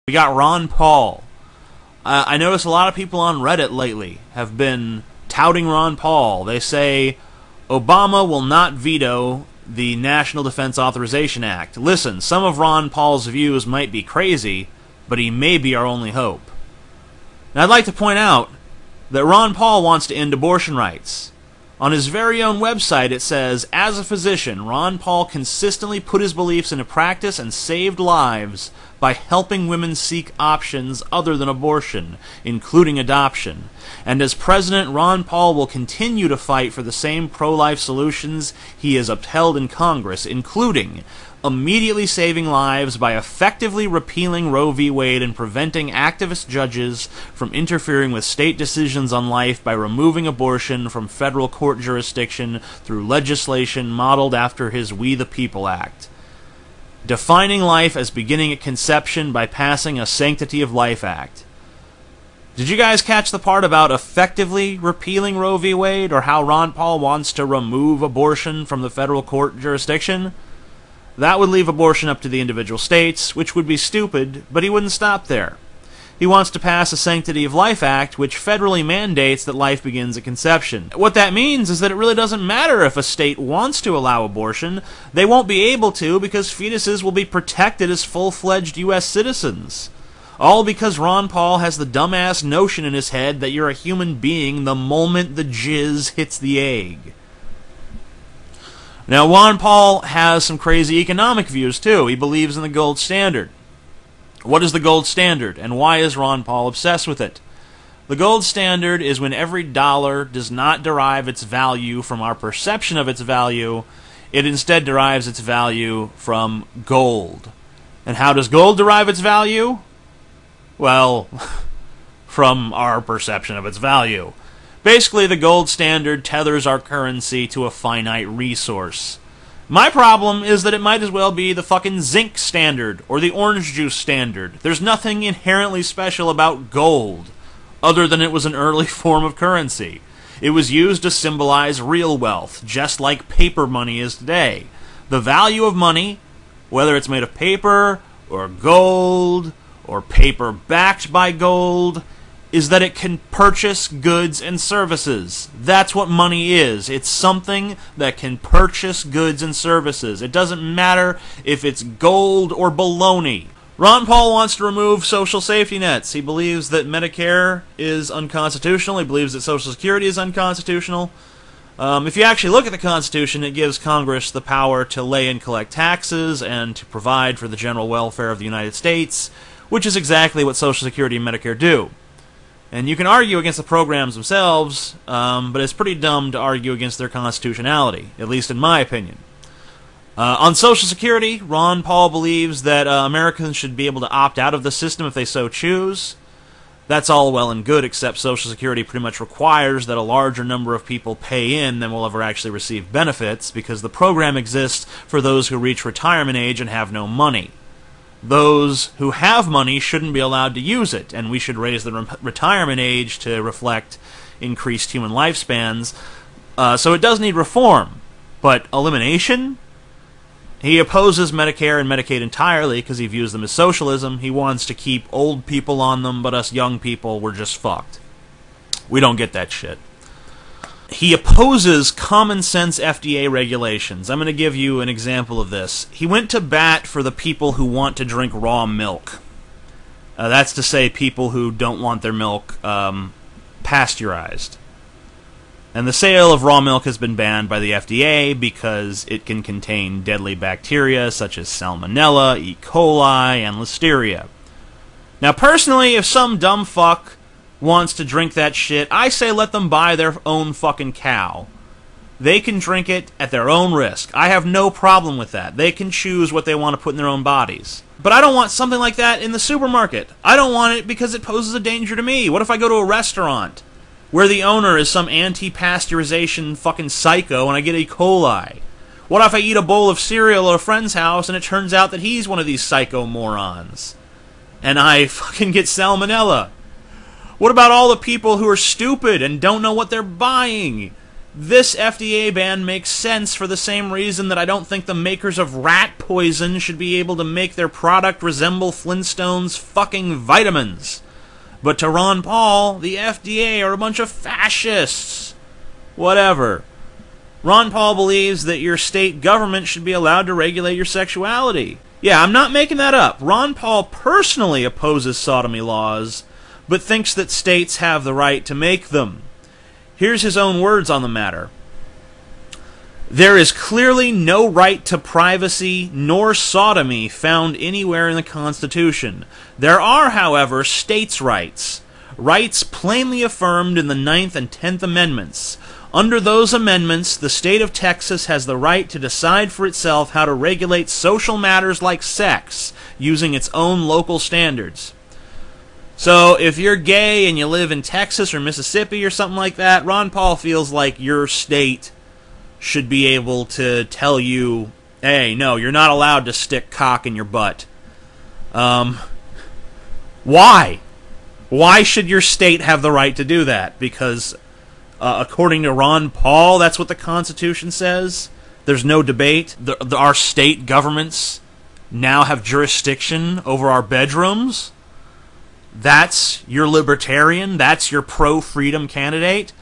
We got Ron Paul. I notice a lot of people on Reddit lately have been touting Ron Paul. They say Obama will not veto the National Defense Authorization Act. Listen, some of Ron Paul's views might be crazy, but he may be our only hope. And I'd like to point out that Ron Paul wants to end abortion rights. On his very own website it says, as a physician, Ron Paul consistently put his beliefs into practice and saved lives by helping women seek options other than abortion, including adoption. And as president, Ron Paul will continue to fight for the same pro-life solutions he has upheld in Congress, including immediately saving lives by effectively repealing Roe v. Wade and preventing activist judges from interfering with state decisions on life by removing abortion from federal court jurisdiction through legislation modeled after his We the People Act. Defining life as beginning at conception by passing a Sanctity of Life Act. Did you guys catch the part about effectively repealing Roe v. Wade, or how Ron Paul wants to remove abortion from the federal court jurisdiction? That would leave abortion up to the individual states, which would be stupid, but he wouldn't stop there. He wants to pass a Sanctity of Life Act, which federally mandates that life begins at conception. What that means is that it really doesn't matter if a state wants to allow abortion. They won't be able to because fetuses will be protected as full-fledged U.S. citizens. All because Ron Paul has the dumbass notion in his head that you're a human being the moment the jizz hits the egg. Now, Ron Paul has some crazy economic views, too. He believes in the gold standard. What is the gold standard, and why is Ron Paul obsessed with it? The gold standard is when every dollar does not derive its value from our perception of its value, it instead derives its value from gold. And how does gold derive its value? Well, from our perception of its value. Basically, the gold standard tethers our currency to a finite resource. My problem is that it might as well be the fucking zinc standard or the orange juice standard. There's nothing inherently special about gold, other than it was an early form of currency. It was used to symbolize real wealth, just like paper money is today. The value of money, whether it's made of paper or gold or paper backed by gold, is that it can purchase goods and services. That's what money is. It's something that can purchase goods and services. It doesn't matter if it's gold or baloney. Ron Paul wants to remove social safety nets. He believes that Medicare is unconstitutional. He believes that Social Security is unconstitutional. If you actually look at the Constitution, it gives Congress the power to lay and collect taxes and to provide for the general welfare of the United States, which is exactly what Social Security and Medicare do. And you can argue against the programs themselves, but it's pretty dumb to argue against their constitutionality, at least in my opinion. On Social Security, Ron Paul believes that Americans should be able to opt out of the system if they so choose. That's all well and good, except Social Security pretty much requires that a larger number of people pay in than will ever actually receive benefits, because the program exists for those who reach retirement age and have no money. Those who have money shouldn't be allowed to use it, and we should raise the retirement age to reflect increased human lifespans. So it does need reform. But elimination? He opposes Medicare and Medicaid entirely because he views them as socialism. He wants to keep old people on them, but us young people, we're just fucked. We don't get that shit. He opposes common sense FDA regulations. I'm going to give you an example of this. He went to bat for the people who want to drink raw milk. That's to say people who don't want their milk pasteurized. And the sale of raw milk has been banned by the FDA because it can contain deadly bacteria such as Salmonella, E. coli, and Listeria. Now personally, if some dumb fuck wants to drink that shit, I say let them buy their own fucking cow. They can drink it at their own risk. I have no problem with that. They can choose what they want to put in their own bodies. But I don't want something like that in the supermarket. I don't want it because it poses a danger to me. What if I go to a restaurant where the owner is some anti-pasteurization fucking psycho and I get E. coli? What if I eat a bowl of cereal at a friend's house and it turns out that he's one of these psycho morons and I fucking get salmonella? What about all the people who are stupid and don't know what they're buying? This FDA ban makes sense for the same reason that I don't think the makers of rat poison should be able to make their product resemble Flintstones' fucking vitamins. But to Ron Paul, the FDA are a bunch of fascists. Whatever. Ron Paul believes that your state government should be allowed to regulate your sexuality. Yeah, I'm not making that up. Ron Paul personally opposes sodomy laws, but thinks that states have the right to make them. Here's his own words on the matter. There is clearly no right to privacy nor sodomy found anywhere in the Constitution. There are, however, states' rights, rights plainly affirmed in the 9th and 10th Amendments. Under those amendments, the state of Texas has the right to decide for itself how to regulate social matters like sex, using its own local standards. So, if you're gay and you live in Texas or Mississippi or something like that, Ron Paul feels like your state should be able to tell you, hey, no, you're not allowed to stick cock in your butt. Why? Why should your state have the right to do that? Because, according to Ron Paul, that's what the Constitution says. There's no debate. Our state governments now have jurisdiction over our bedrooms. That's your libertarian? That's your pro-freedom candidate?